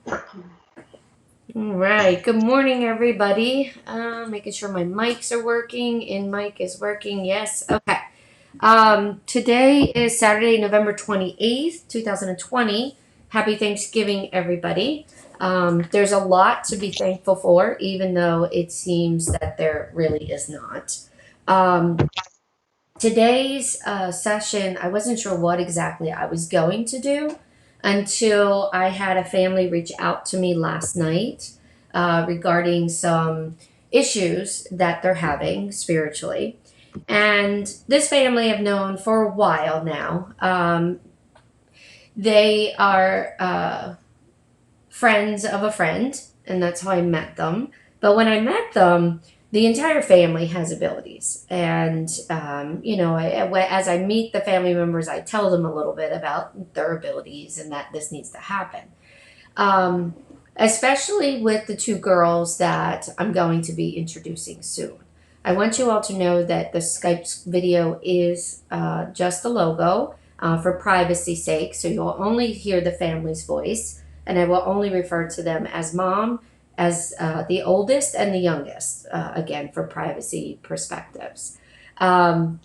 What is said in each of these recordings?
All right. Good morning, everybody. Making sure my mics are working. In mic is working. Yes. Okay. Today is Saturday, November 28th, 2020. Happy Thanksgiving, everybody. There's a lot to be thankful for, even though it seems that there really is not. Um, Today's session, I wasn't sure what exactly I was going to do until I had a family reach out to me last night regarding some issues that they're having spiritually. And this family I've known for a while now. They are friends of a friend, and that's how I met them. But when I met them, the entire family has abilities, and as I meet the family members, I tell them a little bit about their abilities and that this needs to happen. Um, Especially with the two girls that I'm going to be introducing soon. I want you all to know that the Skype video is just the logo for privacy's sake, so you'll only hear the family's voice, and I will only refer to them as mom, as the oldest and the youngest, again, for privacy perspectives. Um,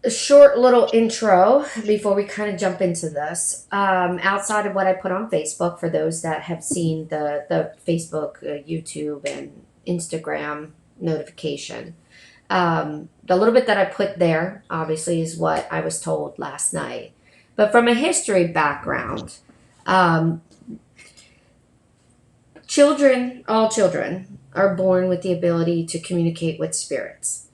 a short little intro before we kind of jump into this. Outside of what I put on Facebook, for those that have seen the Facebook, YouTube, and Instagram notification, the little bit that I put there obviously is what I was told last night. But from a history background, um, all children, are born with the ability to communicate with spirits.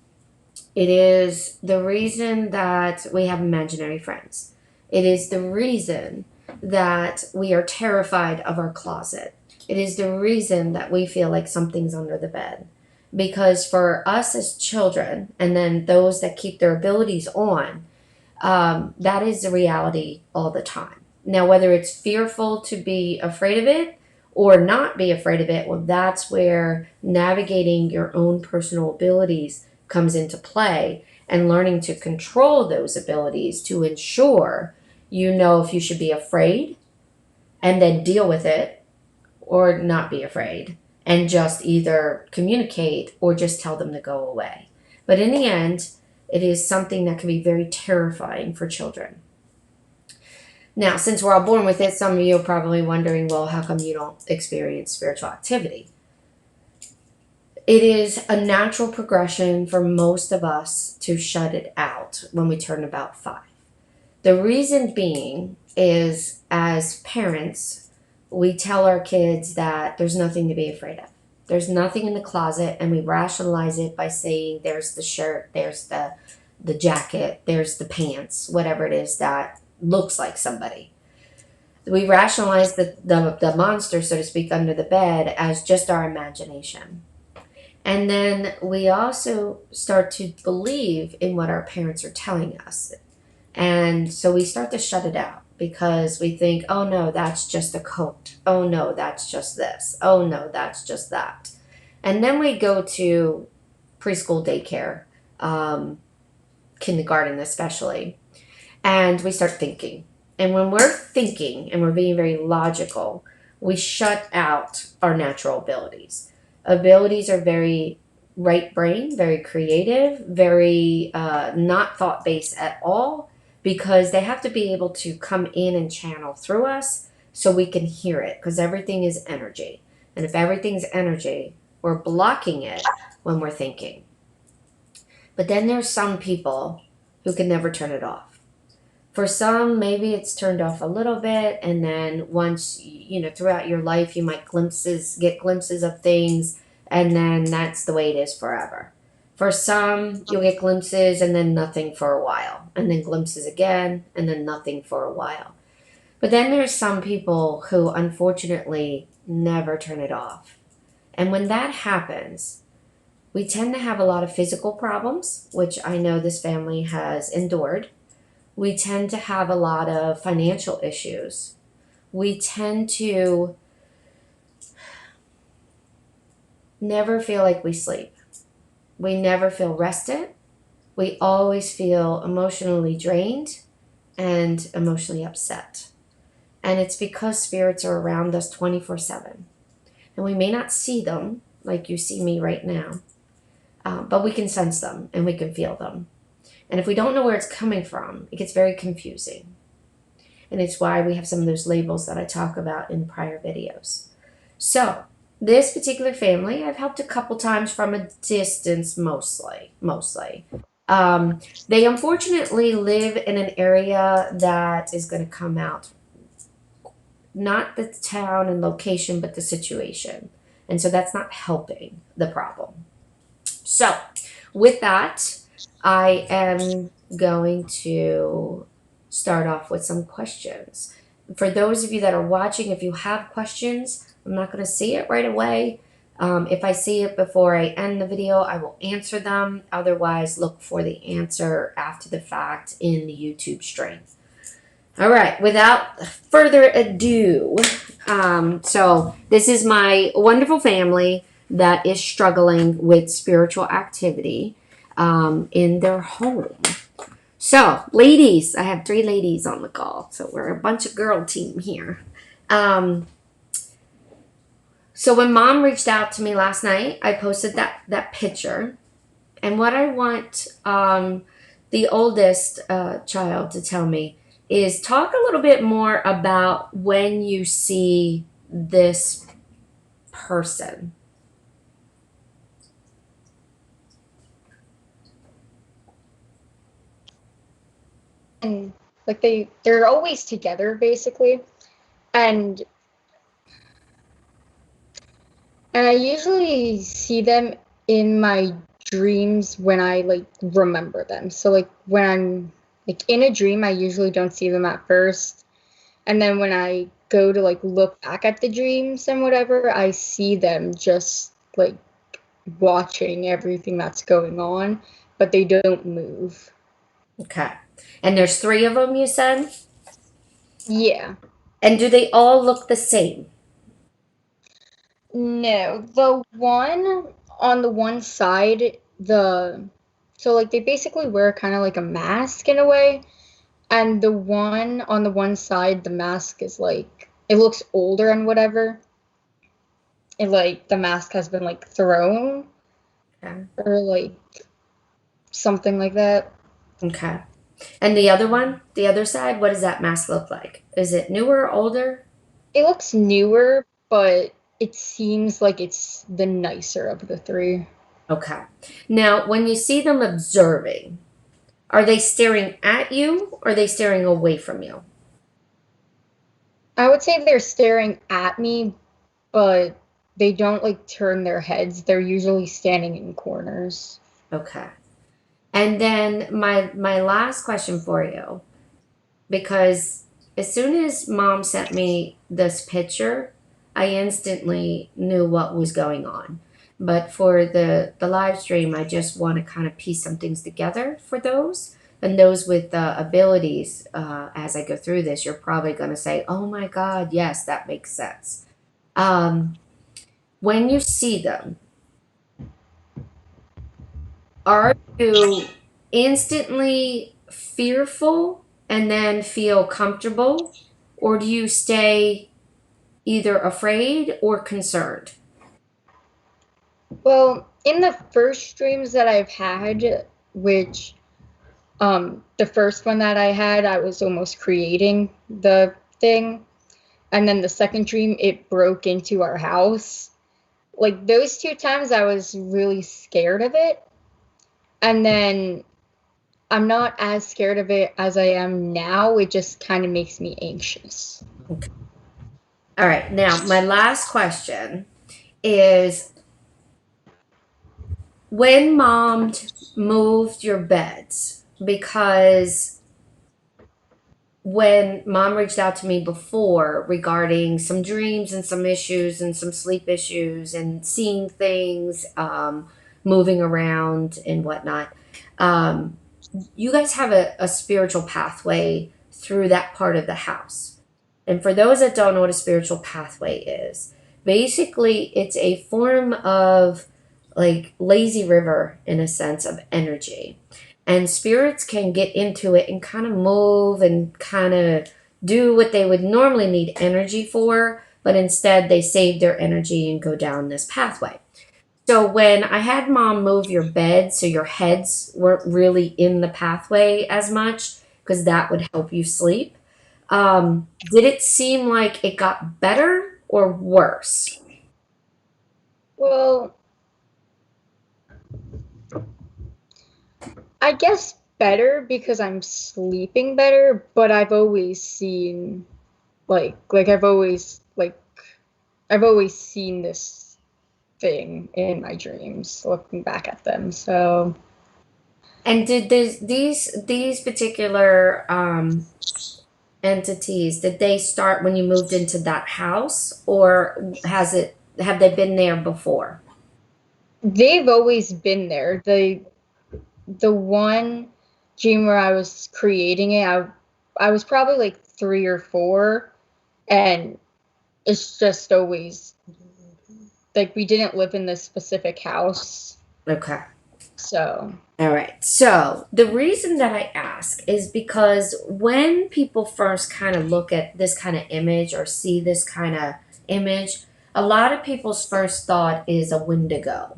It is the reason that we have imaginary friends. It is the reason that we are terrified of our closet. It is the reason that we feel like something's under the bed. Because for us as children, and then those that keep their abilities on, that is the reality all the time. Now, whether it's fearful to be afraid of it or not be afraid of it, well, that's where navigating your own personal abilities comes into play and learning to control those abilities to ensure you know if you should be afraid and then deal with it or not be afraid and just either communicate or just tell them to go away. But in the end, it is something that can be very terrifying for children. Now, since we're all born with it, some of you are probably wondering, well, how come you don't experience spiritual activity? It is a natural progression for most of us to shut it out when we turn about 5. The reason being is, as parents, we tell our kids that there's nothing to be afraid of. There's nothing in the closet, and we rationalize it by saying there's the shirt, there's the jacket, there's the pants, whatever it is that looks like somebody. We rationalize the monster, so to speak, under the bed as just our imagination. And then we also start to believe in what our parents are telling us. And so we start to shut it out because we think, oh no, that's just a coat. Oh no, that's just this. Oh no, that's just that. And then we go to preschool, daycare, kindergarten especially, and we start thinking. And when we're thinking and we're being very logical, we shut out our natural abilities. Abilities are very right brain, very creative, very not thought based at all, because they have to be able to come in and channel through us so we can hear it, because everything is energy. And if everything's energy, we're blocking it when we're thinking. But then there's some people who can never turn it off. For some, maybe it's turned off a little bit, and then once, throughout your life, you might get glimpses of things, and then that's the way it is forever. For some, you'll get glimpses and then nothing for a while, and then glimpses again, and then nothing for a while. But then there's some people who unfortunately never turn it off. And when that happens, we tend to have a lot of physical problems, which I know this family has endured. We tend to have a lot of financial issues. We tend to never feel like we sleep. We never feel rested. We always feel emotionally drained and emotionally upset. And it's because spirits are around us 24/7. And we may not see them like you see me right now, but we can sense them and we can feel them. And if we don't know where it's coming from, it gets very confusing. And it's why we have some of those labels that I talk about in prior videos. So, this particular family, I've helped a couple times from a distance, mostly. They unfortunately live in an area that is going to come out, not the town and location, but the situation. And so that's not helping the problem. So, with that, I am going to start off with some questions. For those of you that are watching, if you have questions, I'm not going to see it right away. If I see it before I end the video, I will answer them. Otherwise, look for the answer after the fact in the YouTube stream. All right, without further ado, so this is my wonderful family that is struggling with spiritual activity in their home. So, ladies, I have 3 ladies on the call, so we're a bunch of girl team here. So when Mom reached out to me last night, I posted that picture, and what I want the oldest child to tell me is talk a little bit more about when you see this person. And like they're always together basically. And I usually see them in my dreams when I like remember them. So like when I'm like in a dream, I usually don't see them at first. And then when I go to like look back at the dreams and whatever, I see them just like watching everything that's going on, but they don't move. Okay. And there's 3 of them, you said? Yeah. And do they all look the same? No, the one on the one side, so like they basically wear kind of like a mask in a way, and the one on the one side, the mask is like it looks older and whatever. And like the mask has been like thrown Okay. or like something like that. Okay. And the other one, the other side, what does that mask look like? Is it newer, older? It looks newer, but it seems like it's the nicer of the three. Okay. Now, when you see them observing, are they staring at you or are they staring away from you? I would say they're staring at me, but they don't like turn their heads. They're usually standing in corners. Okay. And then my last question for you, because as soon as Mom sent me this picture, I instantly knew what was going on. But for the live stream, I just want to kind of piece some things together for those. And those with abilities, as I go through this, you're probably going to say, oh my God, yes, that makes sense. Um, when you see them, are you instantly fearful and then feel comfortable? Or do you stay either afraid or concerned? Well, in the first streams that I've had, which the first one that I had, I was almost creating the thing. And then the second dream, it broke into our house. Like those 2 times, I was really scared of it. And then I'm not as scared of it as I am now. It just kind of makes me anxious. Okay. All right. Now, my last question is when Mom moved your beds, because when Mom reached out to me before regarding some dreams and some issues and some sleep issues and seeing things, moving around and whatnot, um, you guys have a spiritual pathway through that part of the house. And for those that don't know what a spiritual pathway is, basically it's a form of like lazy river in a sense of energy. And spirits can get into it and kind of move and kind of do what they would normally need energy for, but instead they save their energy and go down this pathway. So when I had mom move your bed so your heads weren't really in the pathway as much, because that would help you sleep, did it seem like it got better or worse? Well, I guess better because I'm sleeping better, but I've always seen like I've always seen this thing in my dreams looking back at them. So And did these particular entities, did they start when you moved into that house, or have they been there before? they've always been there. The one dream where I was creating it, I was probably like 3 or 4, and it's just always like we didn't live in this specific house. Okay. So All right. So the reason that I ask is because when people first kind of look at this kind of image or see this kind of image, a lot of people's first thought is a Wendigo.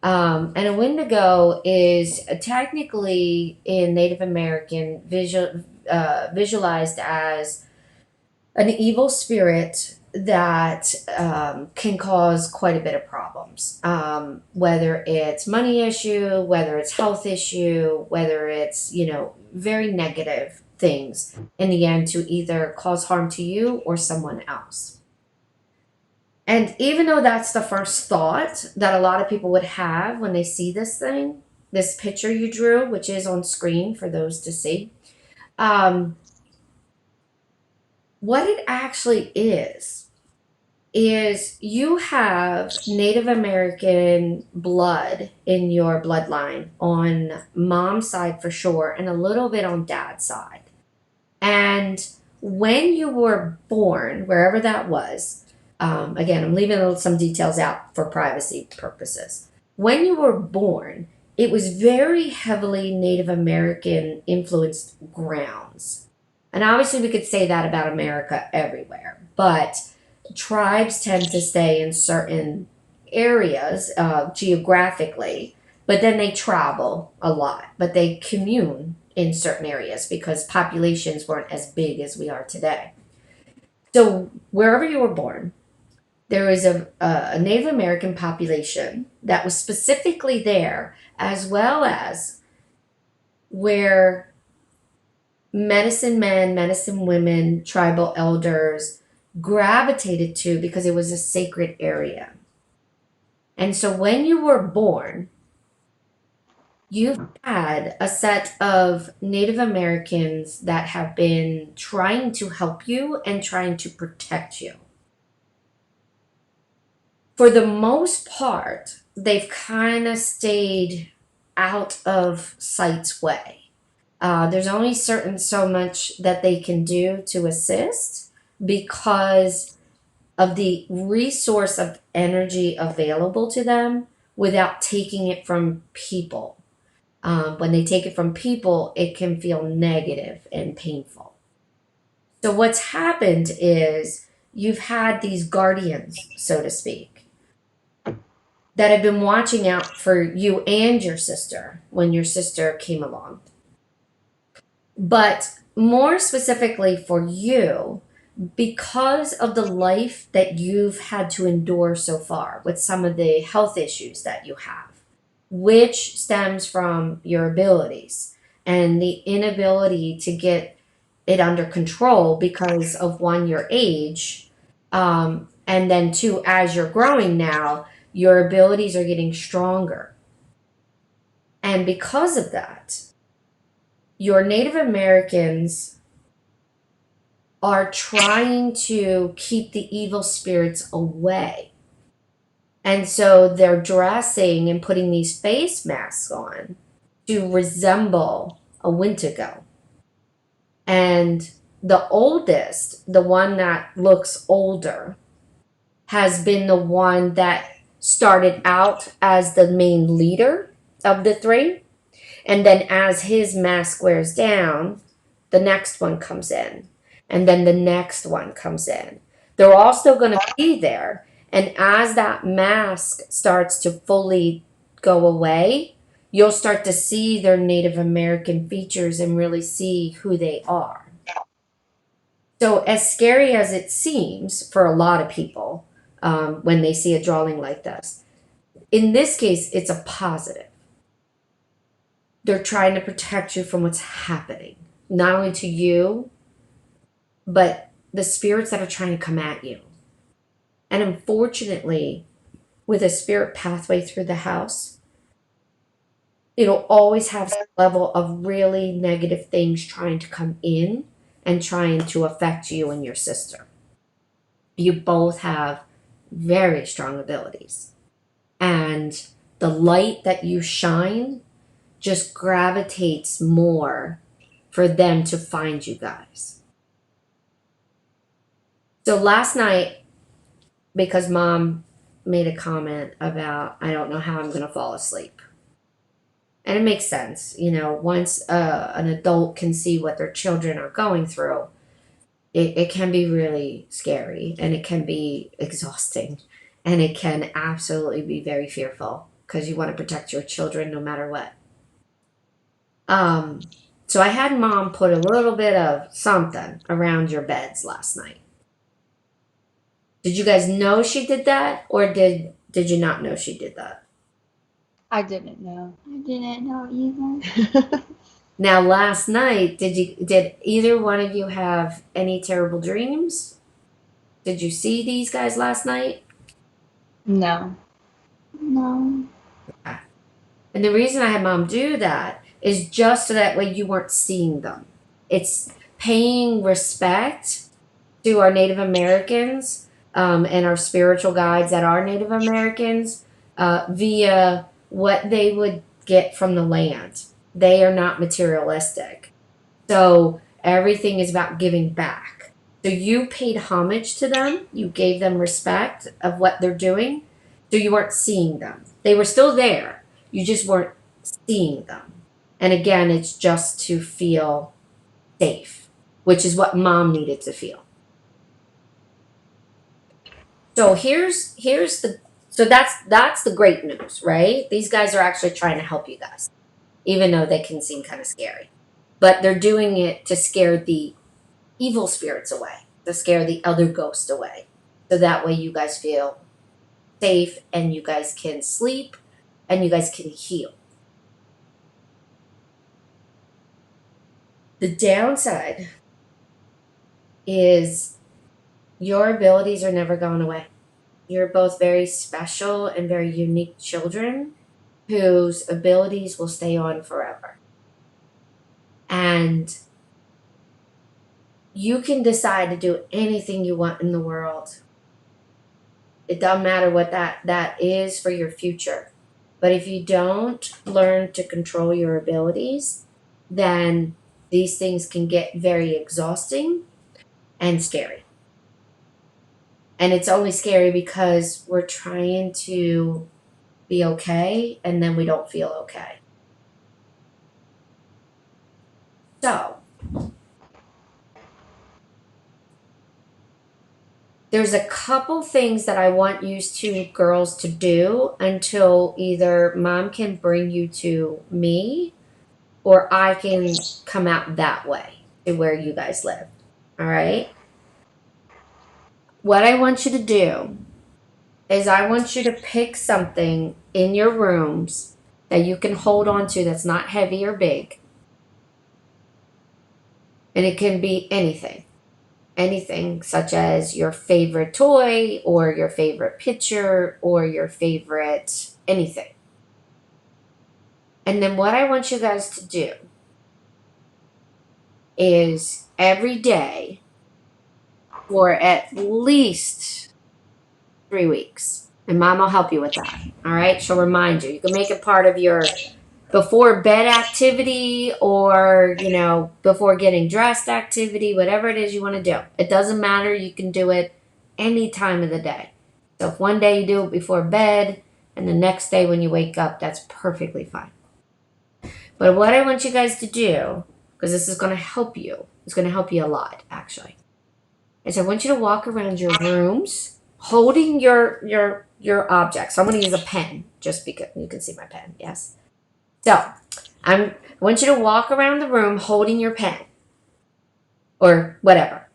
And a Wendigo is technically in Native American visualized as an evil spirit that can cause quite a bit of problems. Whether it's money issue, whether it's health issue, whether it's, very negative things in the end to either cause harm to you or someone else. And even though that's the first thought that a lot of people would have when they see this thing, this picture you drew, which is on screen for those to see, um, what it actually is you have Native American blood in your bloodline on mom's side for sure, and a little bit on dad's side. And when you were born, wherever that was, again, I'm leaving some details out for privacy purposes. When you were born, it was very heavily Native American influenced grounds. And obviously, we could say that about America everywhere, but tribes tend to stay in certain areas geographically, but then they travel a lot, but they commune in certain areas because populations weren't as big as we are today. So wherever you were born, there is a Native American population that was specifically there, as well as where medicine men, medicine women, tribal elders gravitated to because it was a sacred area. And so when you were born, you've had a set of Native Americans that have been trying to help you and trying to protect you. For the most part, they've kind of stayed out of sight's way. There's only certain so much that they can do to assist because of the resource of energy available to them without taking it from people. When they take it from people, it can feel negative and painful. So, what's happened is you've had these guardians, so to speak, that have been watching out for you and your sister when your sister came along. But more specifically for you, because of the life that you've had to endure so far with some of the health issues that you have, which stems from your abilities and the inability to get it under control because of one, your age, and then two, as you're growing now, your abilities are getting stronger. And because of that, your Native Americans are trying to keep the evil spirits away. And so they're dressing and putting these face masks on to resemble a Wendigo. And the oldest, the one that looks older, has been the one that started out as the main leader of the three. And then as his mask wears down, the next one comes in. and then the next one comes in. They're all still going to be there. And as that mask starts to fully go away, you'll start to see their Native American features and really see who they are. So, as scary as it seems for a lot of people when they see a drawing like this, in this case, it's a positive. They're trying to protect you from what's happening, not only to you, but the spirits that are trying to come at you. And unfortunately, with a spirit pathway through the house, it'll always have some level of really negative things trying to come in and trying to affect you and your sister. You both have very strong abilities. And the light that you shine just gravitates more for them to find you guys. So last night, because mom made a comment about, I don't know how I'm going to fall asleep. And it makes sense. You know, once an adult can see what their children are going through, it can be really scary and it can be exhausting and it can absolutely be very fearful because you want to protect your children no matter what. Um, so I had mom put a little bit of something around your beds last night. Did you guys know she did that, or did you not know she did that? I didn't know. I didn't know either. Now, last night, did either one of you have any terrible dreams? Did you see these guys last night? No. No. And the reason I had mom do that is just so that way you weren't seeing them. It's paying respect to our Native Americans and our spiritual guides that are Native Americans via what they would get from the land. They are not materialistic. So everything is about giving back. So you paid homage to them, you gave them respect of what they're doing, so you weren't seeing them. They were still there, you just weren't seeing them. And again, it's just to feel safe, which is what mom needed to feel. So here's the so that's the great news, right? These guys are actually trying to help you guys, even though they can seem kind of scary. But they're doing it to scare the evil spirits away, to scare the other ghosts away. So that way you guys feel safe and you guys can sleep and you guys can heal. The downside is your abilities are never going away. You're both very special and very unique children whose abilities will stay on forever. And you can decide to do anything you want in the world. It doesn't matter what that is for your future. But if you don't learn to control your abilities, then these things can get very exhausting and scary. And it's only scary because we're trying to be okay and then we don't feel okay. So, there's a couple things that I want you two girls to do until either mom can bring you to me or I can come out that way to where you guys live. All right? What I want you to do is I want you to pick something in your rooms that you can hold on to that's not heavy or big. And it can be anything. Anything such as your favorite toy or your favorite picture or your favorite anything. And then what I want you guys to do is every day for at least 3 weeks. And mom will help you with that. All right. She'll remind you. You can make it part of your before bed activity or, before getting dressed activity, whatever it is you want to do. It doesn't matter. You can do it any time of the day. So if one day you do it before bed and the next day when you wake up, that's perfectly fine. But what I want you guys to do because this is going to help you. It's going to help you a lot, actually. And so I want you to walk around your rooms holding your objects. So I'm going to use a pen just because you can see my pen. Yes. So I want you to walk around the room holding your pen or whatever.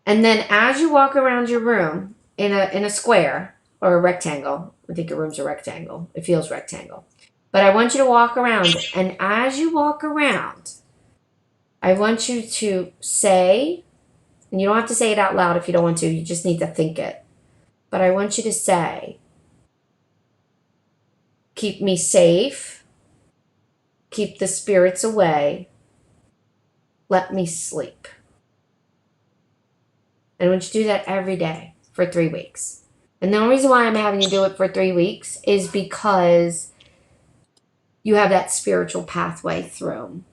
And then as you walk around your room in a square or a rectangle, I think your room's a rectangle. It feels rectangle. But I want you to walk around, and as you walk around, I want you to say, and you don't have to say it out loud if you don't want to, you just need to think it. But I want you to say, keep me safe, keep the spirits away, let me sleep. And I want you to do that every day for 3 weeks. And the only reason why I'm having you do it for 3 weeks is because you have that spiritual pathway through.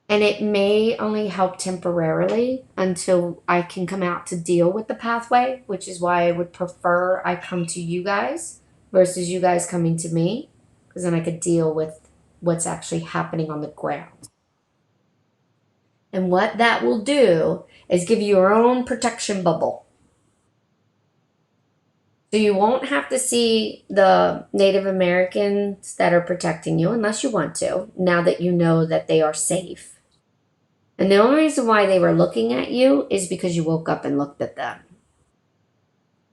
And it may only help temporarily until I can come out to deal with the pathway, which is why I would prefer I come to you guys versus you guys coming to me, because then I could deal with what's actually happening on the ground. And what that will do is give you your own protection bubble. So you won't have to see the Native Americans that are protecting you unless you want to, now that you know that they are safe. And the only reason why they were looking at you is because you woke up and looked at them.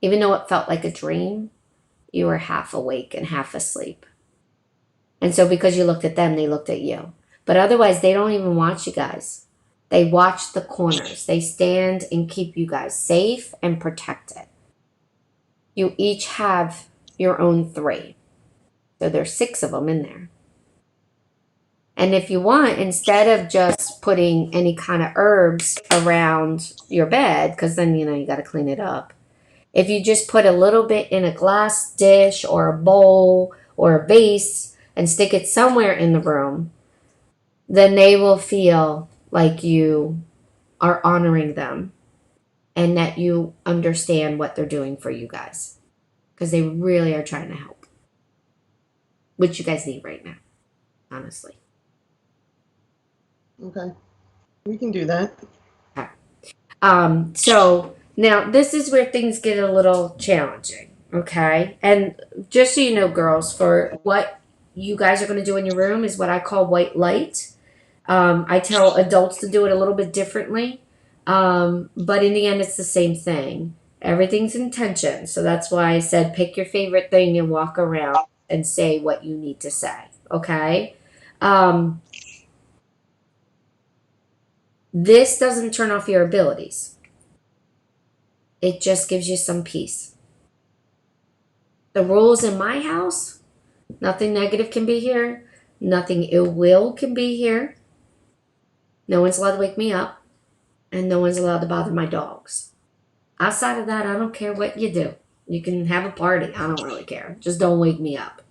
Even though it felt like a dream, you were half awake and half asleep. And so because you looked at them, they looked at you. But otherwise, they don't even watch you guys. They watch the corners. They stand and keep you guys safe and protected. You each have your own 3. So there's 6 of them in there. And if you want, instead of just putting any kind of herbs around your bed, because then, you got to clean it up. If you just put a little bit in a glass dish or a bowl or a vase and stick it somewhere in the room, then they will feel like you are honoring them and that you understand what they're doing for you guys. Because they really are trying to help, which you guys need right now, honestly. Okay. We can do that. Okay. So now this is where things get a little challenging, okay? And just so you know, girls, for what you guys are going to do in your room is what I call white light. I tell adults to do it a little bit differently, but in the end, it's the same thing. Everything's intention. So that's why I said pick your favorite thing and walk around and say what you need to say, okay? This doesn't turn off your abilities. It just gives you some peace. The rules in my house, nothing negative can be here. Nothing ill will can be here. No one's allowed to wake me up. And no one's allowed to bother my dogs. Outside of that, I don't care what you do. You can have a party. I don't really care. Just don't wake me up.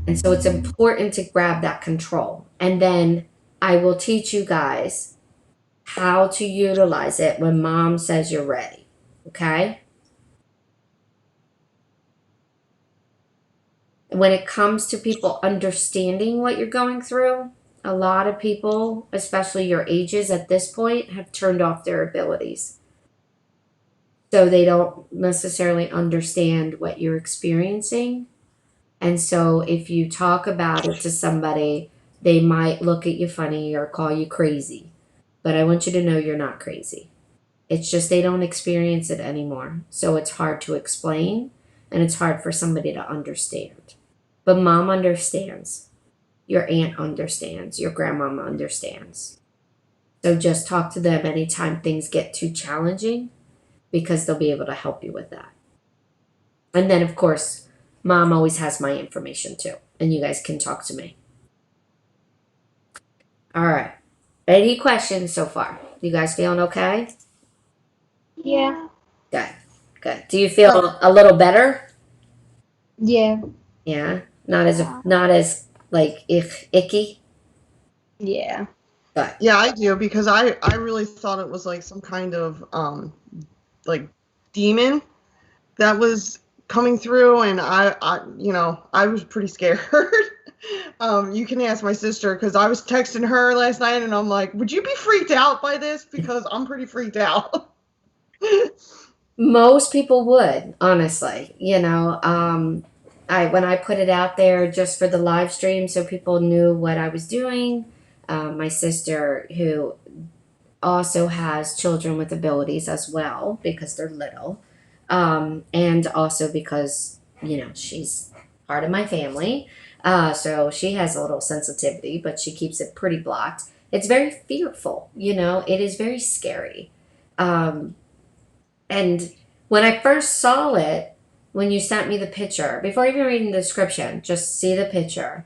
And so it's important to grab that control. And then I will teach you guys how to utilize it when mom says you're ready. Okay? When it comes to people understanding what you're going through, a lot of people, especially your ages at this point, have turned off their abilities. So they don't necessarily understand what you're experiencing. And so if you talk about it to somebody, they might look at you funny or call you crazy. But I want you to know you're not crazy. It's just they don't experience it anymore. So it's hard to explain and it's hard for somebody to understand. But mom understands. Your aunt understands. Your grandmama understands. So just talk to them anytime things get too challenging because they'll be able to help you with that. And then, of course, mom always has my information too. And you guys can talk to me. All right. Any questions so far? You guys feeling okay? Yeah. Good. Good. Do you feel a little better? Yeah. Yeah. Not as like icky. Yeah. Good. Yeah, I do, because I really thought it was like some kind of like demon that was coming through, and I was pretty scared. You can ask my sister because I was texting her last night and I'm like, would you be freaked out by this? Because I'm pretty freaked out. Most people would, honestly. When I put it out there just for the live stream so people knew what I was doing, my sister, who also has children with abilities as well because they're little, and also because she's part of my family, so she has a little sensitivity, but she keeps it pretty blocked. It's very fearful. It is very scary. Um, and when I first saw it, when you sent me the picture, before even reading the description, just see the picture,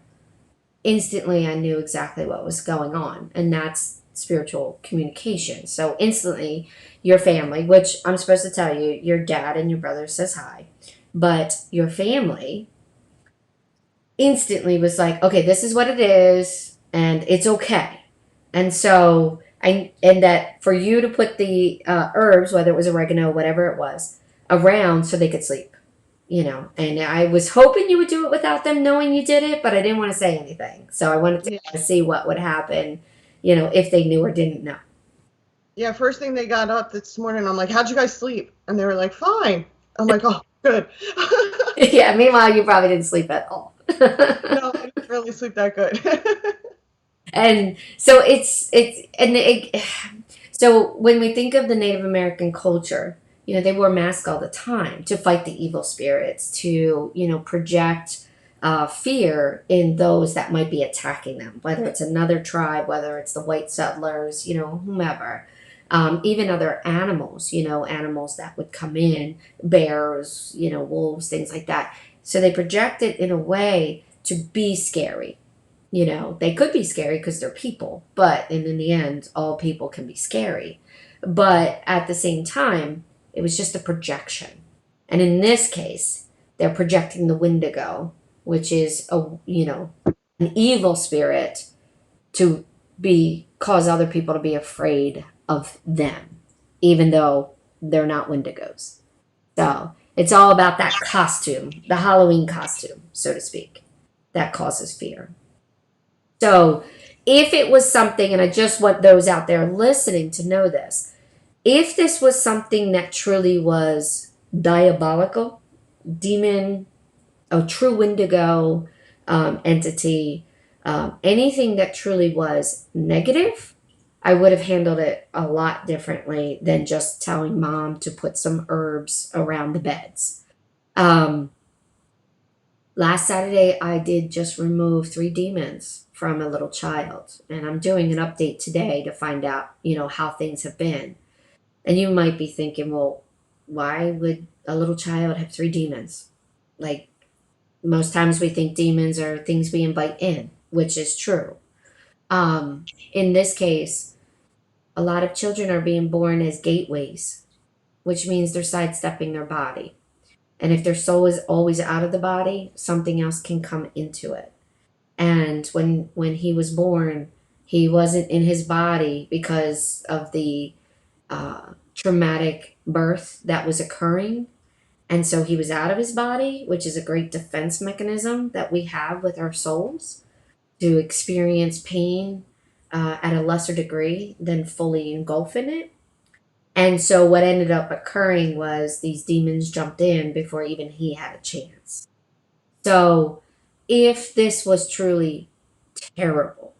instantly I knew exactly what was going on. And that's spiritual communication. So instantly, your family, which I'm supposed to tell you, your dad and your brother says hi, but your family instantly was like, okay, this is what it is, and it's okay. And so, and that for you to put the herbs, whether it was oregano, whatever it was, around so they could sleep, And I was hoping you would do it without them knowing you did it, but I didn't want to say anything. So I wanted to Yeah. kind of see what would happen, if they knew or didn't know. Yeah, first thing they got up this morning, I'm like, how'd you guys sleep? And they were like, fine. I'm like, oh, good. Yeah. Meanwhile, you probably didn't sleep at all. No, I didn't really sleep that good. And so so when we think of the Native American culture, they wore masks all the time to fight the evil spirits, to project fear in those that might be attacking them, whether it's another tribe, whether it's the white settlers, whomever. Even other animals, animals that would come in, bears, wolves, things like that. So they project it in a way to be scary. They could be scary because they're people, but in the end, all people can be scary. But at the same time, it was just a projection. And in this case, they're projecting the Wendigo, which is an evil spirit to cause other people to be afraid of them, even though they're not Wendigos. So it's all about that costume, the Halloween costume, so to speak, that causes fear. So if it was something, and I just want those out there listening to know this, if this was something that truly was diabolical, demon, a true Wendigo entity, anything that truly was negative, I would have handled it a lot differently than just telling mom to put some herbs around the beds. Um, Last Saturday, I did just remove 3 demons from a little child, and I'm doing an update today to find out, how things have been. And you might be thinking, well, why would a little child have 3 demons? Like, most times we think demons are things we invite in, which is true. In this case, a lot of children are being born as gateways, which means they're sidestepping their body. And if their soul is always out of the body, something else can come into it. And when he was born, he wasn't in his body because of the traumatic birth that was occurring. And so he was out of his body, which is a great defense mechanism that we have with our souls to experience pain at a lesser degree than fully engulf in it. And so what ended up occurring was these demons jumped in before even he had a chance. So if this was terrible,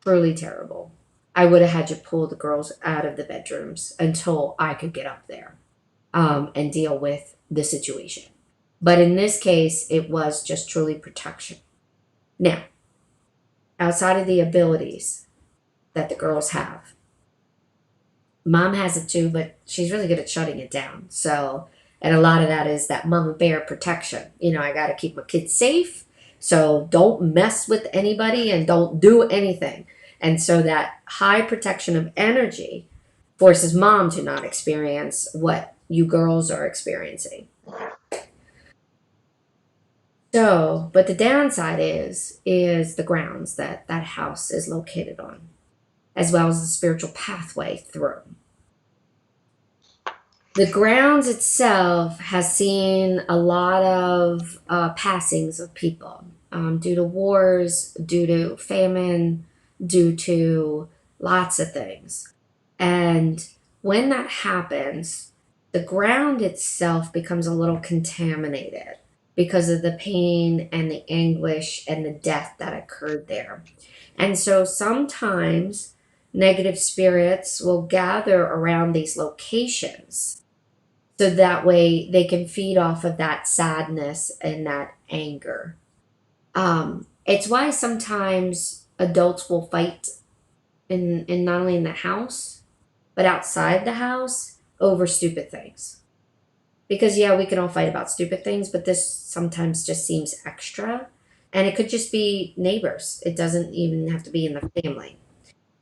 truly terrible, I would have had to pull the girls out of the bedrooms until I could get up there and deal with the situation. But in this case, it was just truly protection. Now, outside of the abilities that the girls have, mom has it too, but she's really good at shutting it down. So, and a lot of that is that mama bear protection. I got to keep my kids safe. So don't mess with anybody and don't do anything. And so that high protection of energy forces mom to not experience what you girls are experiencing. So, but the downside is the grounds that that house is located on, as well as the spiritual pathway through. The grounds itself has seen a lot of passings of people. due to wars, due to famine, due to lots of things. And when that happens, the ground itself becomes a little contaminated because of the pain and the anguish and the death that occurred there. And so sometimes negative spirits will gather around these locations so that way they can feed off of that sadness and that anger. It's why sometimes adults will fight in not only in the house but outside the house over stupid things. Because yeah, we can all fight about stupid things, but this sometimes just seems extra. And it could just be neighbors. It doesn't even have to be in the family.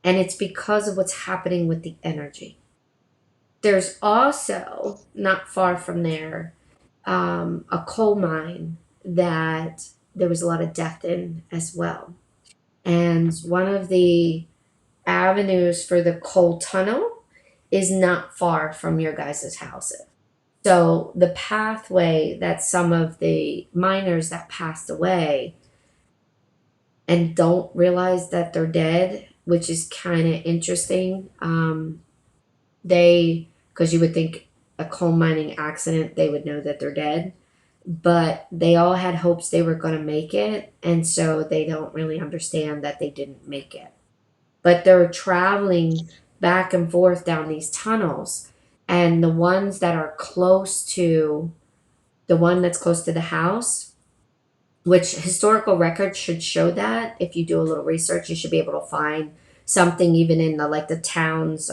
And it's because of what's happening with the energy. There's also, not far from there, a coal mine that there was a lot of death in as well. And one of the avenues for the coal tunnel is not far from your guys' houses. So the pathway that some of the miners that passed away and don't realize that they're dead, which is kind of interesting. Because you would think a coal mining accident, they would know that they're dead, but they all had hopes they were going to make it, and so they don't really understand that they didn't make it. But they're traveling back and forth down these tunnels, and the ones that are close to the one that's close to the house, which historical records should show that. If you do a little research, you should be able to find something even in the town's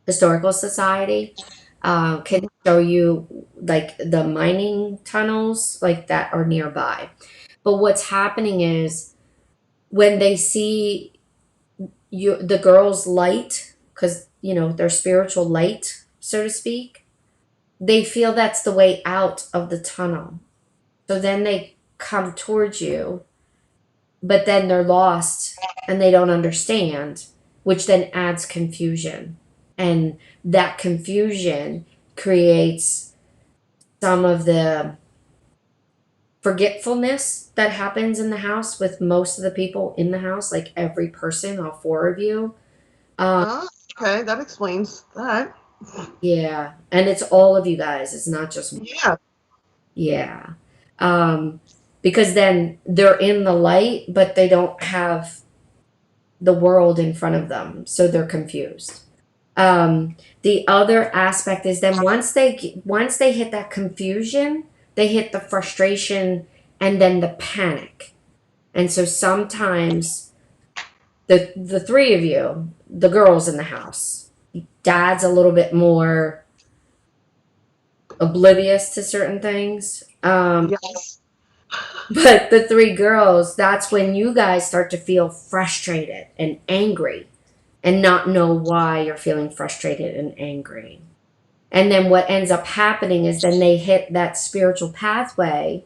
historical society can show you like the mining tunnels like that are nearby. But what's happening is when they see the girls light, because their spiritual light, so to speak, they feel that's the way out of the tunnel. So then they come towards you, but then they're lost and they don't understand, which then adds confusion. And that confusion creates some of the forgetfulness that happens in the house with most of the people in the house, like every person, all four of you. Oh, okay, that explains that. Yeah. And it's all of you guys. It's not just, Yeah. yeah. Because then they're in the light, but they don't have the world in front of them. So they're confused. The other aspect is then once they hit that confusion, they hit the frustration and then the panic. And so sometimes the three of you, the girls in the house, dad's a little bit more oblivious to certain things. Yes. But the three girls, that's when you guys start to feel frustrated and angry and not know why you're feeling frustrated and angry. And then what ends up happening is then they hit that spiritual pathway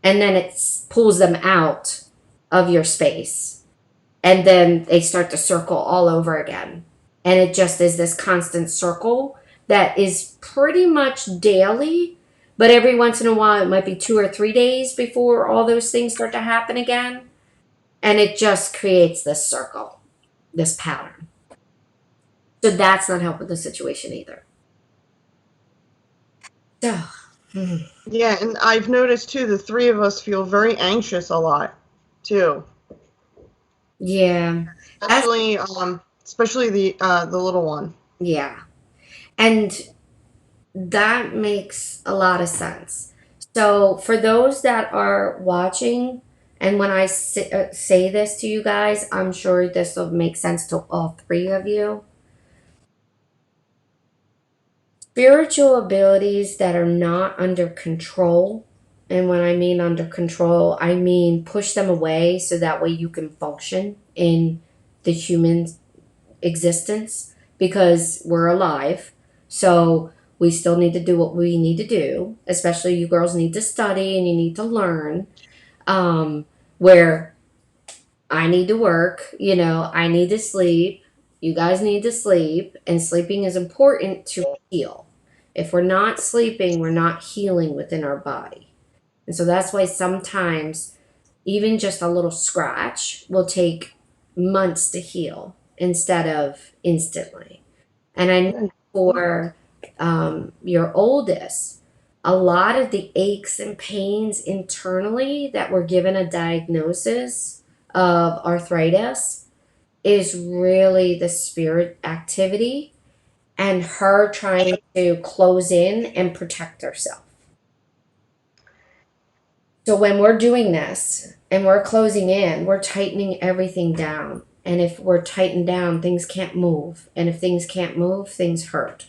and then it pulls them out of your space. And then they start to circle all over again. And it just is this constant circle that is pretty much daily, but every once in a while it might be 2 or 3 days before all those things start to happen again. And it just creates this circle, this pattern. So that's not helping the situation either. So, Yeah, and I've noticed too, the three of us feel very anxious a lot, too. yeah, that's, Especially the little one. yeah. And that makes a lot of sense. So, for those that are watching, and when I say this to you guys, I'm sure this will make sense to all three of you. Spiritual abilities that are not under control, and when I mean under control, I mean push them away so that way you can function in the human existence because we're alive. So we still need to do what we need to do, especially you girls need to study and you need to learn. Where I need to work, I need to sleep, you guys need to sleep, and sleeping is important to heal. If we're not sleeping, we're not healing within our body. And so that's why sometimes even just a little scratch will take months to heal instead of instantly. And I know for your oldest, a lot of the aches and pains internally that were given a diagnosis of arthritis is really the spirit activity and her trying to close in and protect herself. So when we're doing this and we're closing in, we're tightening everything down. And if we're tightened down, things can't move. And if things can't move, things hurt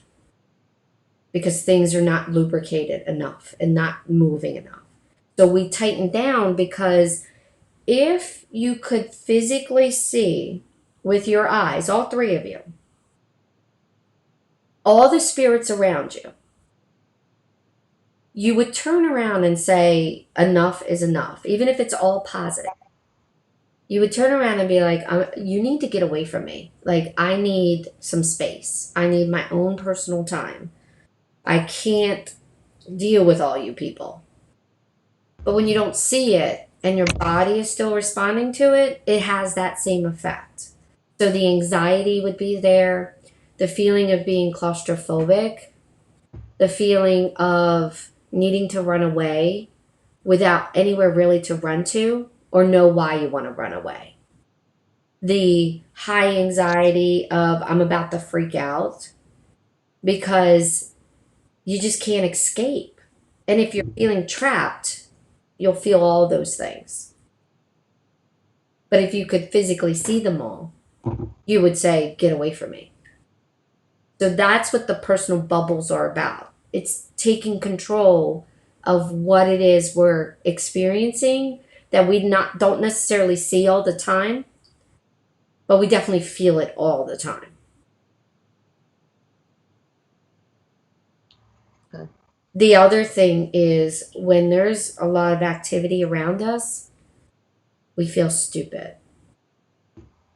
because things are not lubricated enough and not moving enough. So we tighten down because if you could physically see with your eyes, all three of you, all the spirits around you, you would turn around and say, enough is enough, even if it's all positive. You would turn around and be like, you need to get away from me. Like, I need some space. I need my own personal time. I can't deal with all you people. But when you don't see it and your body is still responding to it, it has that same effect. So the anxiety would be there, the feeling of being claustrophobic, the feeling of needing to run away without anywhere really to run to or know why you want to run away. The high anxiety of I'm about to freak out because you just can't escape. And if you're feeling trapped, you'll feel all those things. But if you could physically see them all, you would say, get away from me. So that's what the personal bubbles are about. It's taking control of what it is we're experiencing that we don't necessarily see all the time, but we definitely feel it all the time. Okay. The other thing is when there's a lot of activity around us, we feel stupid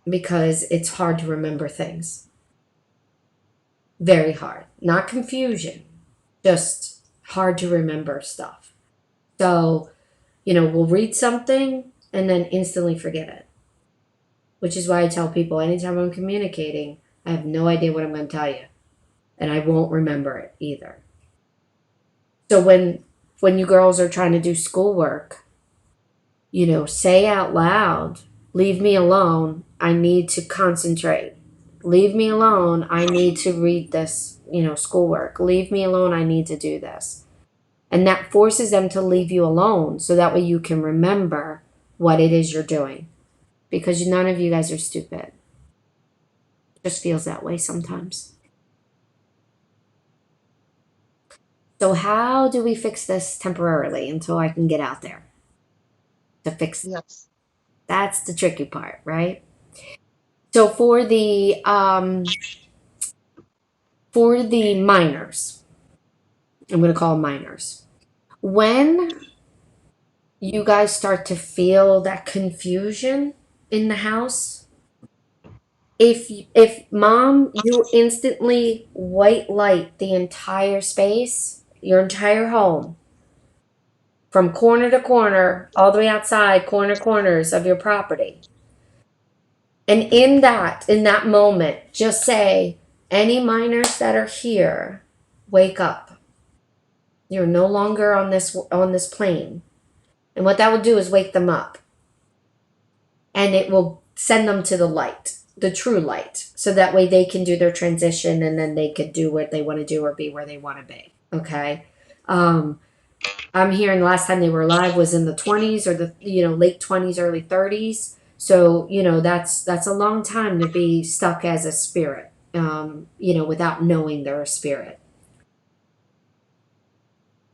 because it's hard to remember things. Very hard. Not confusion, just hard to remember stuff. So, we'll read something and then instantly forget it. Which is why I tell people anytime I'm communicating, I have no idea what I'm going to tell you. And I won't remember it either. So when you girls are trying to do schoolwork, say out loud, leave me alone. I need to concentrate. Leave me alone. I need to read this, schoolwork. Leave me alone. I need to do this. And that forces them to leave you alone so that way you can remember what it is you're doing. Because none of you guys are stupid. It just feels that way sometimes. So how do we fix this temporarily until I can get out there to fix it? Yes. That's the tricky part, right? So for the minors, I'm going to call them minors. When you guys start to feel that confusion in the house, if mom, you instantly white light the entire space, your entire home, from corner to corner, all the way outside, corners of your property. And in that moment, just say, any minors that are here, wake up. You're no longer on this plane. And what that will do is wake them up. And it will send them to the light, the true light. So that way they can do their transition and then they could do what they want to do or be where they want to be. Okay? I'm hearing the last time they were alive was in the 20s or the late 20s, early 30s. So that's a long time to be stuck as a spirit, without knowing they're a spirit.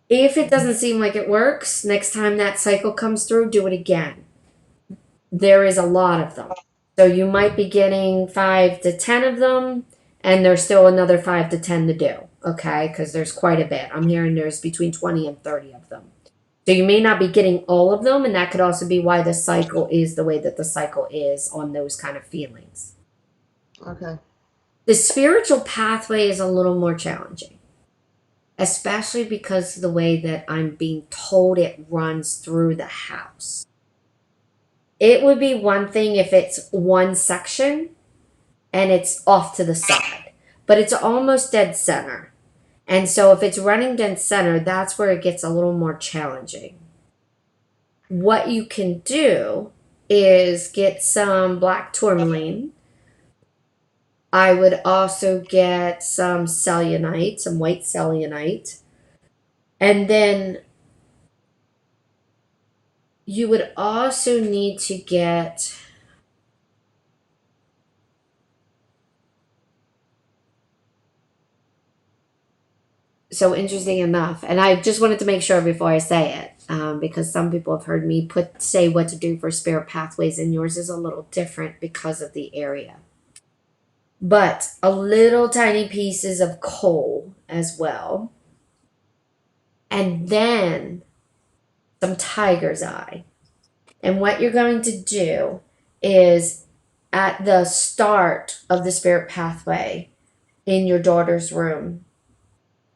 If it doesn't seem like it works, next time that cycle comes through, do it again. There is a lot of them. So you might be getting 5 to 10 of them, and there's still another 5 to 10 to do, okay? Because there's quite a bit. I'm hearing there's between 20 and 30 of them. So you may not be getting all of them, and that could also be why the cycle is the way that the cycle is on those kind of feelings. Okay. The spiritual pathway is a little more challenging, especially because of the way that I'm being told it runs through the house. It would be one thing if it's one section and it's off to the side, but it's almost dead center. And so if it's running dead center, that's where it gets a little more challenging. What you can do is get some black tourmaline. I would also get some cellulite, some white cellulite. And then you would also need to get so interesting enough, and I just wanted to make sure before I say it, because some people have heard me say what to do for spirit pathways, and yours is a little different because of the area. But a little tiny pieces of coal as well, and then some tiger's eye. And what you're going to do is at the start of the spirit pathway in your daughter's room,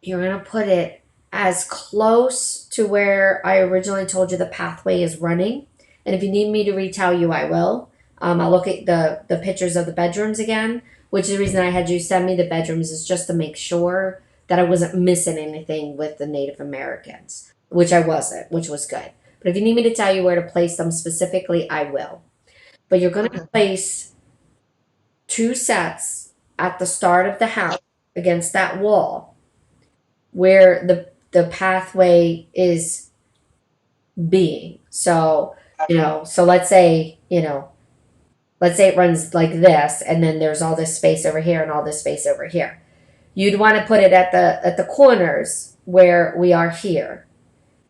you're going to put it as close to where I originally told you the pathway is running. And if you need me to retell you, I will. I'll look at the pictures of the bedrooms again, which is the reason I had you send me the bedrooms is just to make sure that I wasn't missing anything with the Native Americans, which I wasn't, which was good. But if you need me to tell you where to place them specifically, I will. But you're going to Okay. place 2 sets at the start of the house against that wall where the pathway is being. So, so let's say it runs like this and then there's all this space over here and all this space over here. You'd want to put it at the corners where we are here.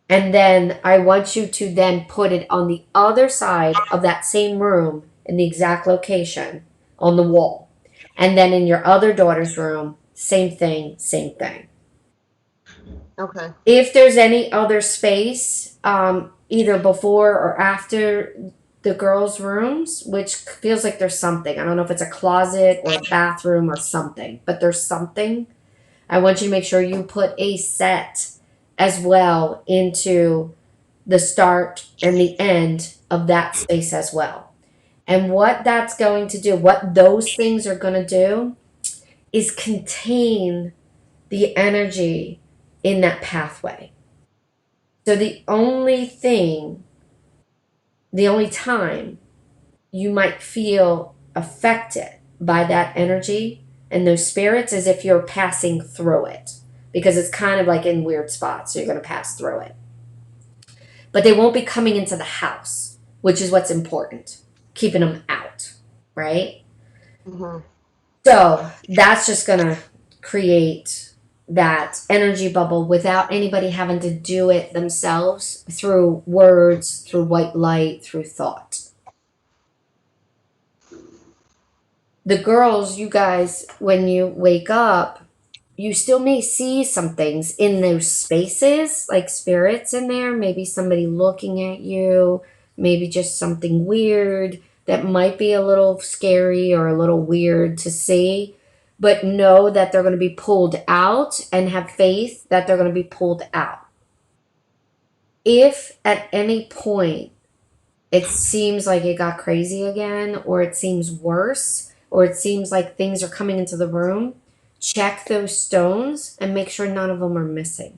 And then I want you to then put it on the other side of that same room in the exact location on the wall. And then in your other daughter's room, same thing, same thing. Okay. If there's any other space, either before or after the girls' rooms, which feels like there's something. I don't know if it's a closet or a bathroom or something, but there's something. I want you to make sure you put a set as well into the start and the end of that space as well. And what that's going to do, what those things are going to do, is contain the energy in that pathway. So the only time you might feel affected by that energy and those spirits is if you're passing through it, because it's kind of like in weird spots, so you're going to pass through it. But they won't be coming into the house, which is what's important, keeping them out, right? Mm-hmm. So that's just going to create that energy bubble without anybody having to do it themselves through words, through white light, through thought. The girls, you guys, when you wake up, you still may see some things in those spaces, like spirits in there, maybe somebody looking at you, maybe just something weird that might be a little scary or a little weird to see. But know that they're going to be pulled out and have faith that they're going to be pulled out. If at any point it seems like it got crazy again, or it seems worse, or it seems like things are coming into the room, check those stones and make sure none of them are missing.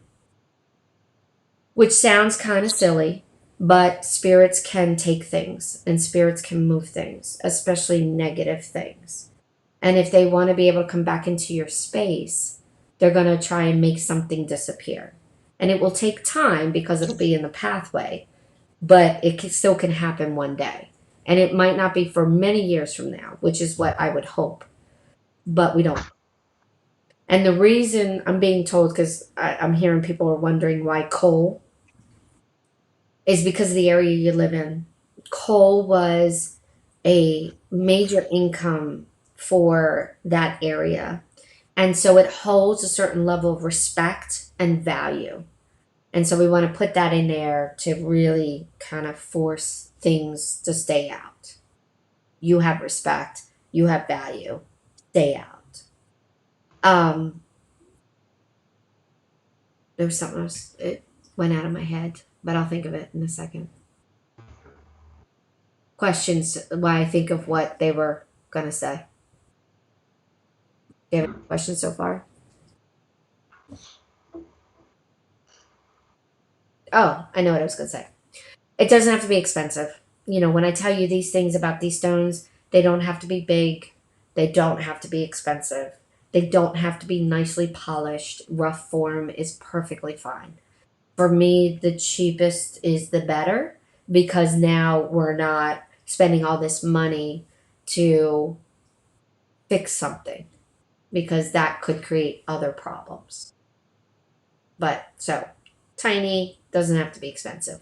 Which sounds kind of silly, but spirits can take things and spirits can move things, especially negative things. And if they want to be able to come back into your space, they're going to try and make something disappear. And it will take time because it'll be in the pathway, but it still can happen one day. And it might not be for many years from now, which is what I would hope. But we don't. And the reason I'm being told, because I'm hearing people are wondering why coal, is because of the area you live in. Coal was a major income for that area. And so it holds a certain level of respect and value. And so we want to put that in there to really kind of force things to stay out. You have respect, you have value, stay out. There was something else, it went out of my head, but I'll think of it in a second. questions while I think of what they were gonna say. Do you have any questions so far? Oh, I know what I was gonna say. It doesn't have to be expensive. You know, when I tell you these things about these stones, they don't have to be big. They don't have to be expensive. They don't have to be nicely polished. Rough form is perfectly fine. For me, the cheapest is the better because now we're not spending all this money to fix something because that could create other problems. But so tiny doesn't have to be expensive.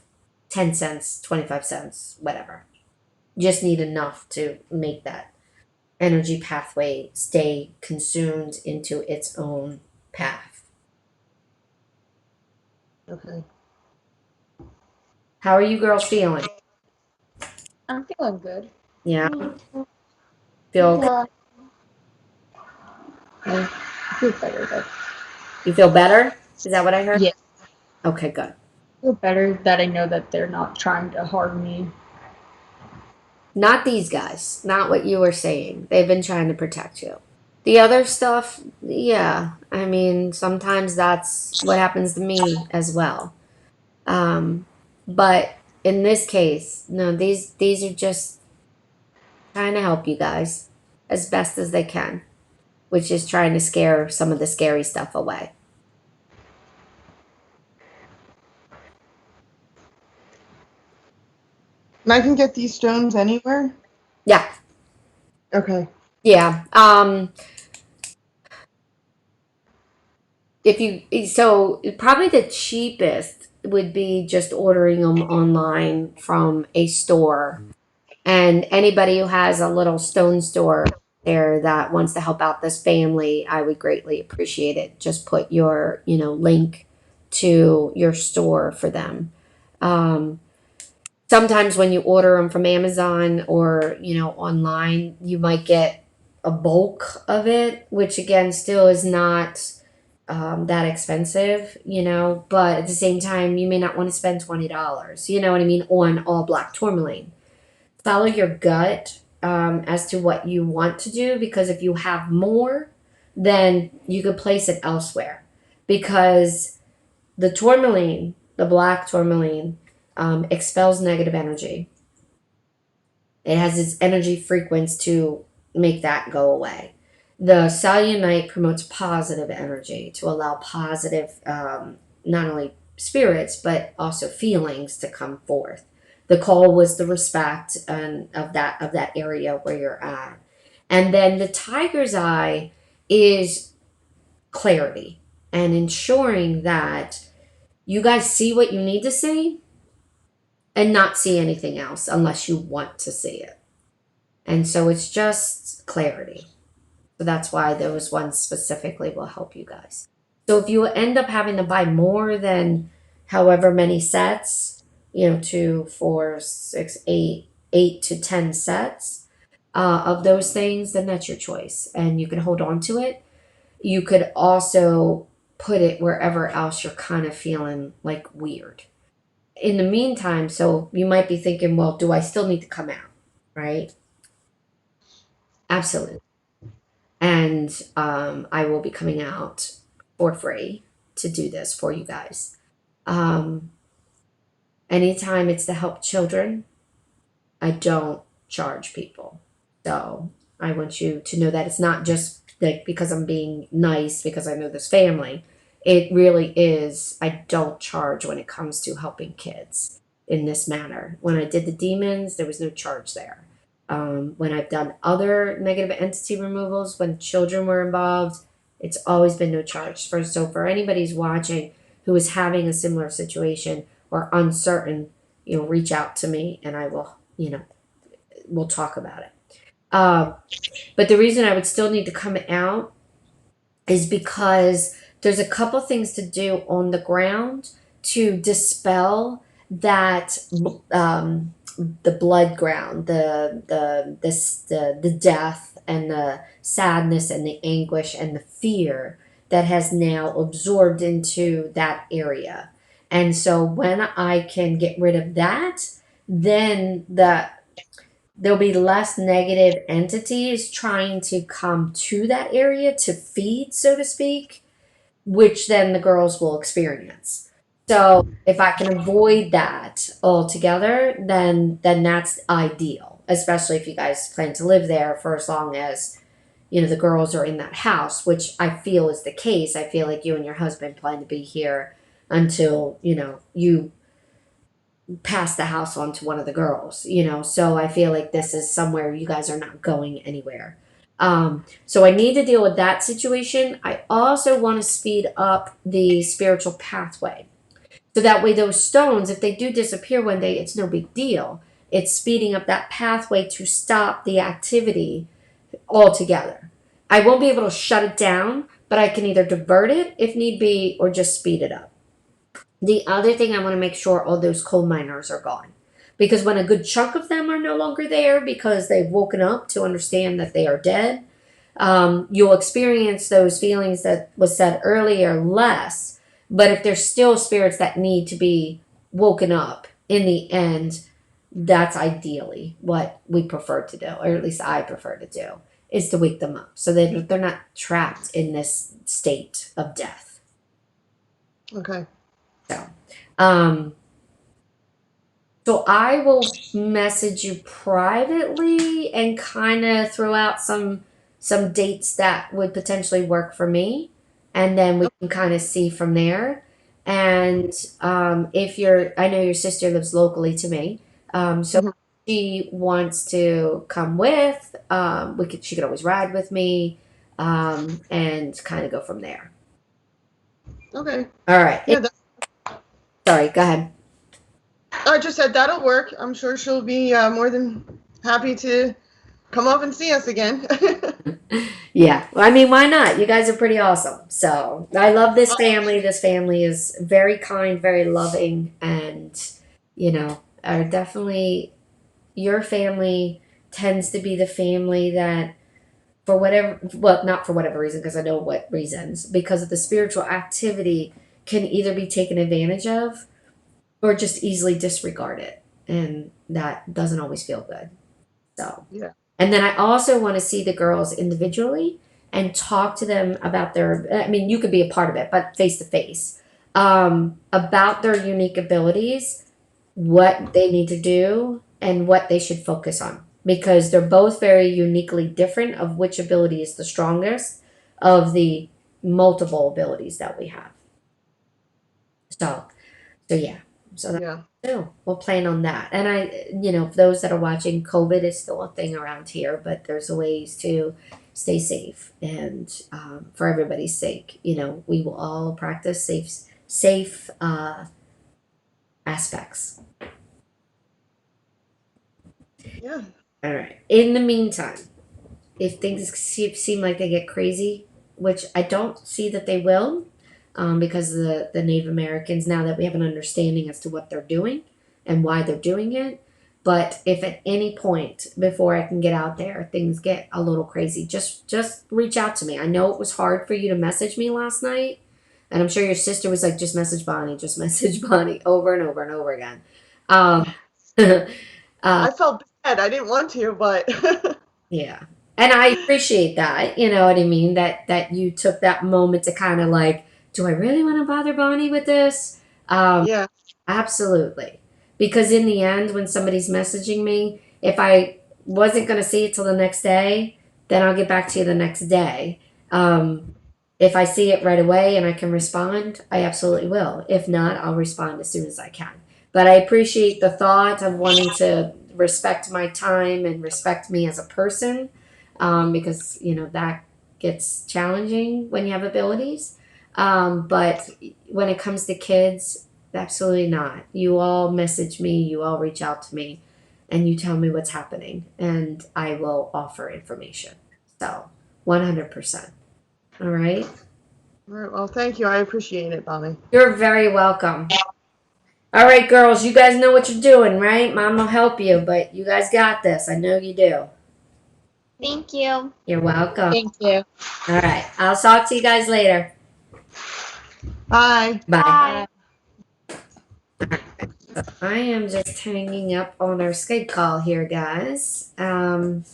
10 cents, 25 cents, whatever. You just need enough to make that energy pathway stay consumed into its own path. Okay. How are you girls feeling? I'm feeling good. Yeah, Yeah. feel okay? I feel better though. You feel better? Is that what I heard? Yeah, Okay, good. I feel better that I know that they're not trying to harm me. Not these guys. Not what you were saying. They've been trying to protect you. The other stuff, yeah. I mean, sometimes that's what happens to me as well. Um, but in this case, no, these are just trying to help you guys as best as they can, which is trying to scare some of the scary stuff away. And I can get these stones anywhere? Yeah, Okay. yeah. If you so probably the cheapest would be just ordering them online from a store. And anybody who has a little stone store there that wants to help out this family, I would greatly appreciate it. Just put your, link to your store for them. Um, Sometimes when you order them from Amazon or, online, you might get a bulk of it, which again still is not that expensive, but at the same time, you may not want to spend $20, you know what I mean, on all black tourmaline. Follow your gut as to what you want to do because if you have more, then you could place it elsewhere because the tourmaline, the black tourmaline, expels negative energy. It has its energy frequency to make that go away. The cellulite promotes positive energy to allow positive, not only spirits but also feelings to come forth. The call was the respect and of that area where you're at, and then the tiger's eye is clarity and ensuring that you guys see what you need to see and not see anything else unless you want to see it. And so it's just clarity. So that's why those ones specifically will help you guys. So if you end up having to buy more than however many sets, 2, 4, 6, 8, 8 to 10 sets of those things, then that's your choice. And you can hold on to it. You could also put it wherever else you're kind of feeling like weird. In the meantime, so you might be thinking, well, do I still need to come out? Right? Absolutely. And I will be coming out for free to do this for you guys. Um, Anytime it's to help children, I don't charge people. So I want you to know that it's not just like because I'm being nice because I know this family. It really is, I don't charge when it comes to helping kids in this manner. When I did the demons, there was no charge there. When I've done other negative entity removals, when children were involved, it's always been no charge. So for anybody who's watching who is having a similar situation or uncertain, reach out to me and I will, we'll talk about it. But the reason I would still need to come out is because there's a couple things to do on the ground to dispel that the blood ground, the death and the sadness and the anguish and the fear that has now absorbed into that area. And so when I can get rid of that, then there'll be less negative entities trying to come to that area to feed, so to speak, which then the girls will experience. So if I can avoid that altogether, then that's ideal, especially if you guys plan to live there for as long as the girls are in that house, which I feel is the case. I feel like you and your husband plan to be here until you pass the house on to one of the girls. So I feel like this is somewhere you guys are not going anywhere. So I need to deal with that situation. I also want to speed up the spiritual pathway. So that way, those stones, if they do disappear one day, it's no big deal. It's speeding up that pathway to stop the activity altogether. I won't be able to shut it down, but I can either divert it if need be or just speed it up. The other thing, I want to make sure all those coal miners are gone. Because when a good chunk of them are no longer there because they've woken up to understand that they are dead, you'll experience those feelings that was said earlier less. But if there's still spirits that need to be woken up in the end, that's ideally what we prefer to do, or at least I prefer to do, is to wake them up so that they're not trapped in this state of death. Okay. So, um, so I will message you privately and kind of throw out some dates that would potentially work for me, and then we can kind of see from there. And if I know your sister lives locally to me, so Mhm. if she wants to come with, she could always ride with me, and kind of go from there. Okay. All right. Yeah, Sorry, go ahead. I just said that'll work. I'm sure she'll be more than happy to come up and see us again. Yeah. Well, I mean, why not? You guys are pretty awesome. So I love this family. This family is very kind, very loving, and, are definitely your family tends to be the family that, for whatever, well, not for whatever reason, because I know what reasons, because of the spiritual activity, can either be taken advantage of or just easily disregard it. And that doesn't always feel good. So, Yeah. and then I also want to see the girls individually and talk to them about I mean, you could be a part of it, but face to face, about their unique abilities, what they need to do, and what they should focus on. Because they're both very uniquely different of which ability is the strongest of the multiple abilities that we have. So yeah. So that's Yeah. we'll plan on that. And for those that are watching, COVID is still a thing around here, but there's ways to stay safe. And for everybody's sake, we will all practice safe aspects. Yeah. All right. In the meantime, if things seem like they get crazy, which I don't see that they will, because the Native Americans, now that we have an understanding as to what they're doing and why they're doing it. But if at any point before I can get out there things get a little crazy, just reach out to me. I know it was hard for you to message me last night, and I'm sure your sister was like, just message Bonnie, just message Bonnie over and over and over again. Um, I felt bad. I didn't want to, but Yeah. And I appreciate that, you know what I mean? That you took that moment to kind of like, do I really want to bother Bonnie with this? yeah. Absolutely. Because in the end, when somebody's messaging me, if I wasn't going to see it till the next day, then I'll get back to you the next day. If I see it right away and I can respond, I absolutely will. If not, I'll respond as soon as I can. But I appreciate the thought of wanting to respect my time and respect me as a person, because, that gets challenging when you have abilities. But when it comes to kids, absolutely not. You all message me, you all reach out to me, and you tell me what's happening, and I will offer information. So, 100%. All right. All right. Well, thank you. I appreciate it, Bonnie. You're very welcome. All right, girls, you guys know what you're doing, right? Mom will help you, but you guys got this. I know you do. Thank you. You're welcome. Thank you. All right. I'll talk to you guys later. Bye. Bye. Bye. Bye. I am just hanging up on our Skype call here, guys. And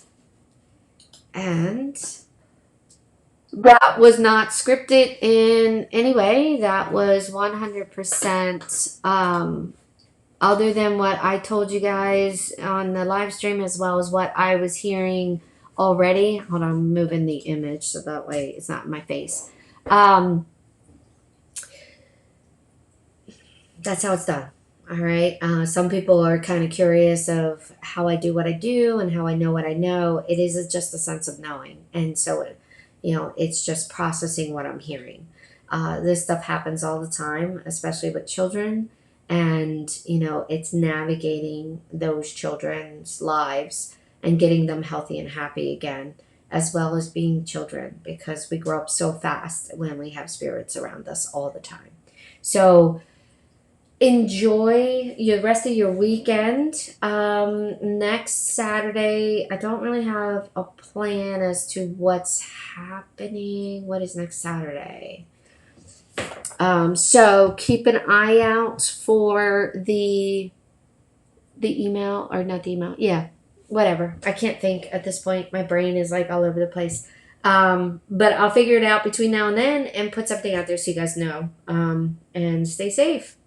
that was not scripted in any way. That was 100% other than what I told you guys on the live stream, as well as what I was hearing already. Hold on, I'm moving the image so that way it's not in my face. That's how it's done. All right. Some people are kind of curious of how I do what I do and how I know what I know. It is just a sense of knowing, and so it's just processing what I'm hearing. This stuff happens all the time, especially with children, and it's navigating those children's lives and getting them healthy and happy again, as well as being children, because we grow up so fast when we have spirits around us all the time. So enjoy your rest of your weekend. Next Saturday, I don't really have a plan as to what's happening. What is next Saturday? So keep an eye out for the email, or not the email. Yeah, whatever. I can't think at this point. My brain is like all over the place. But I'll figure it out between now and then and put something out there so you guys know. And stay safe.